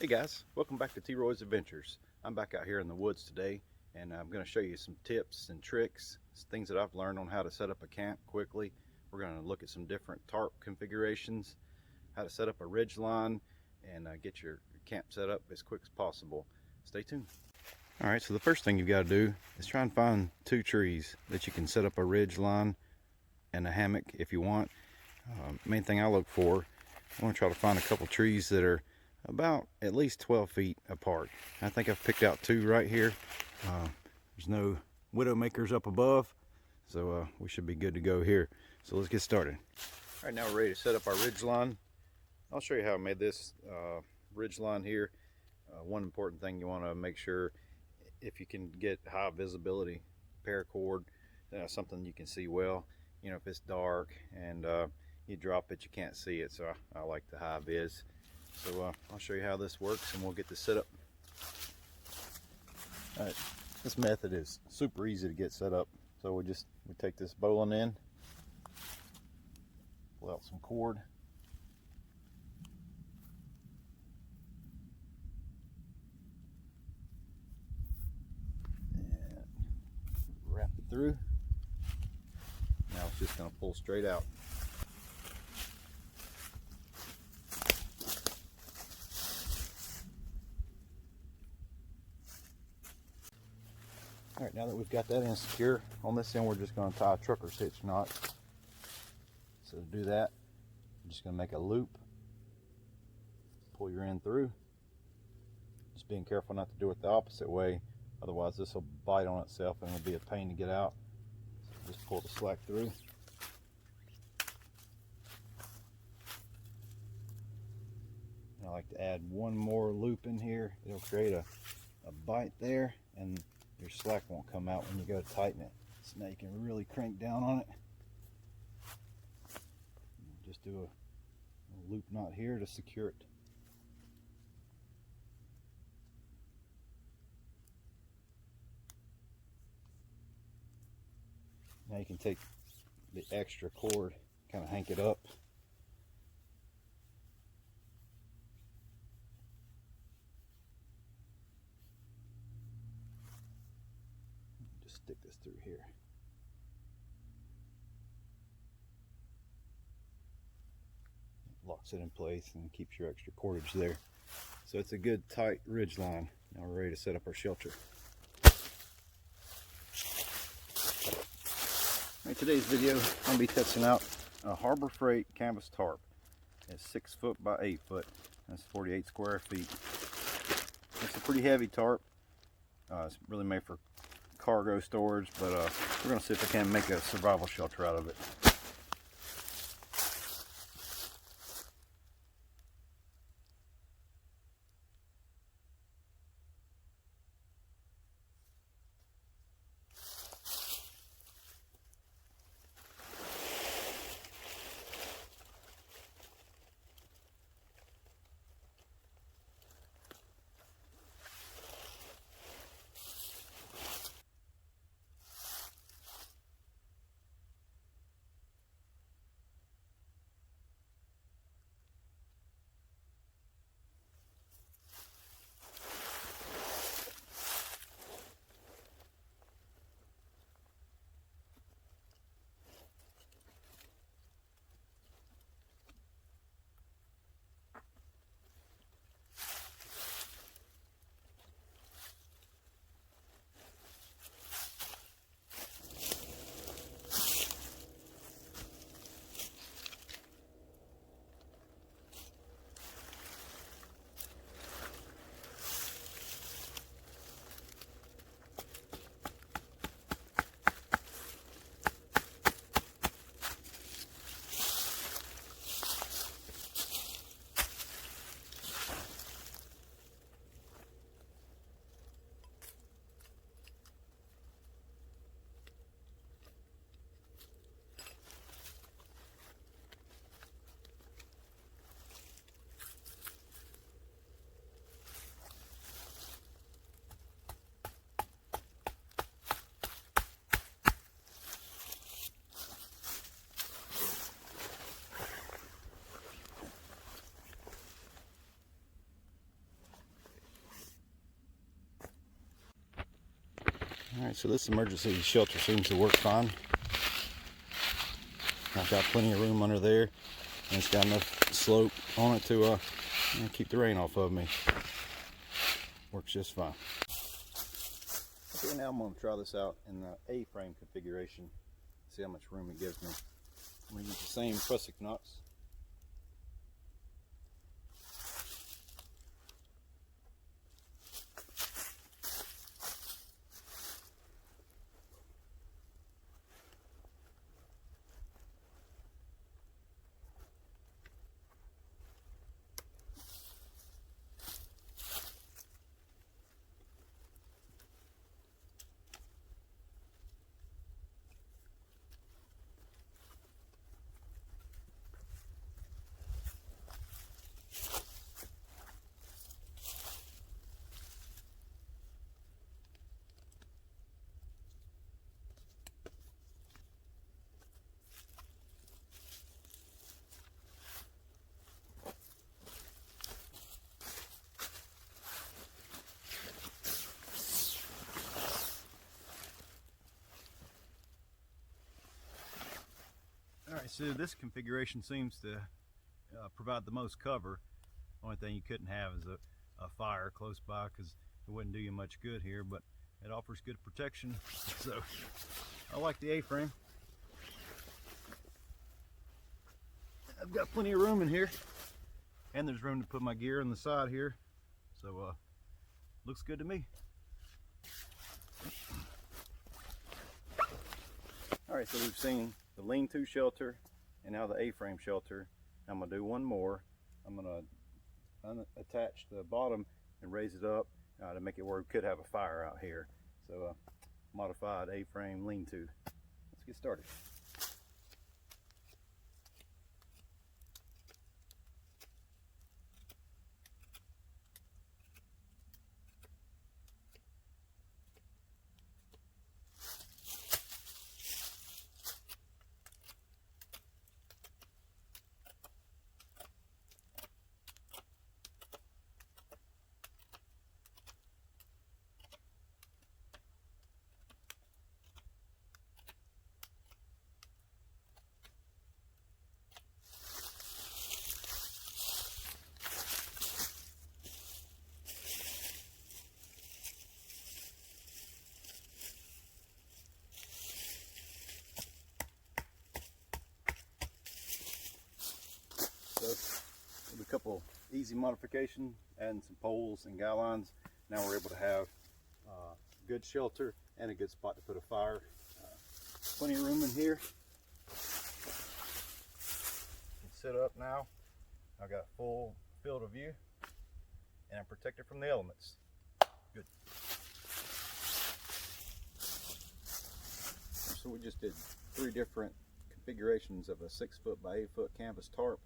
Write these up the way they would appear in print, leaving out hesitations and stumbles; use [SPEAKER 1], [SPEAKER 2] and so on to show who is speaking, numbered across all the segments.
[SPEAKER 1] Hey guys, welcome back to T. Roy's Adventures. I'm back out here in the woods today, and I'm going to show you some tips and tricks, things that I've learned on how to set up a camp quickly. We're going to look at some different tarp configurations, how to set up a ridge line, and get your camp set up as quick as possible. Stay tuned. Alright, so the first thing you've got to do is try and find two trees that you can set up a ridge line and a hammock if you want. Main thing I look for, I want to try to find a couple trees that are about at least 12 feet apart. I think I've picked out two right here. There's no widowmakers up above, so we should be good to go here. So let's get started. All right, now we're ready to set up our ridge line. I'll show you how I made this ridge line here. One important thing you want to make sure, if you can get high visibility paracord, something you can see well. You know, if it's dark and you drop it, you can't see it, so I like the high vis. So I'll show you how this works and we'll get this set up. All right, this method is super easy to get set up. So we take this bowline in, pull out some cord, and wrap it through. Now it's just going to pull straight out. All right, now that we've got that in secure, on this end we're just going to tie a trucker's hitch knot. So to do that, I'm just going to make a loop, pull your end through. Just being careful not to do it the opposite way, otherwise this will bite on itself and it'll be a pain to get out. So just pull the slack through. And I like to add one more loop in here. It'll create a bite there, and your slack won't come out when you go to tighten it. So now you can really crank down on it. Just do a loop knot here to secure it. Now you can take the extra cord, kind of hank it up. Stick this through here. Locks it in place and keeps your extra cordage there. So it's a good tight ridge line. Now we're ready to set up our shelter. In today's video, I'm going to be testing out a Harbor Freight canvas tarp. It's 6 foot by 8 foot. That's 48 square feet. It's a pretty heavy tarp. It's really made for cargo storage, but we're going to see if I can make a survival shelter out of it. Alright, so this emergency shelter seems to work fine. I've got plenty of room under there, and it's got enough slope on it to keep the rain off of me. Works just fine. Okay, now I'm going to try this out in the A-frame configuration. See how much room it gives me. I'm going to use the same prusik knots. Alright, so this configuration seems to provide the most cover. Only thing you couldn't have is a fire close by, because it wouldn't do you much good here, but it offers good protection. So I like the A-frame. I've got plenty of room in here, and there's room to put my gear on the side here, so looks good to me. Alright, so we've seen the lean-to shelter and now the A-frame shelter. I'm going to do one more. I'm going to attach the bottom and raise it up to make it where we could have a fire out here. So modified A-frame lean-to. Let's get started. So with a couple easy modifications, adding some poles and guy lines, now we're able to have good shelter and a good spot to put a fire. Plenty of room in here. Can sit up now. I've got full field of view, and I'm protected from the elements. Good. So we just did 3 different configurations of a 6-foot by 8-foot canvas tarp.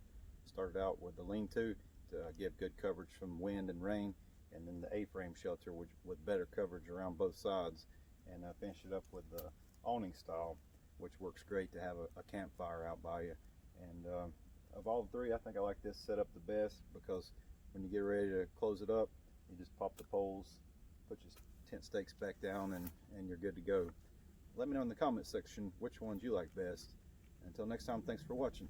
[SPEAKER 1] Started out with the lean-to to give good coverage from wind and rain, and then the A-frame shelter with better coverage around both sides, and finished it up with the awning style, which works great to have a campfire out by you. And of all 3, I think I like this setup the best, because when you get ready to close it up, you just pop the poles, put your tent stakes back down, and you're good to go. Let me know in the comment section which ones you like best. Until next time, thanks for watching.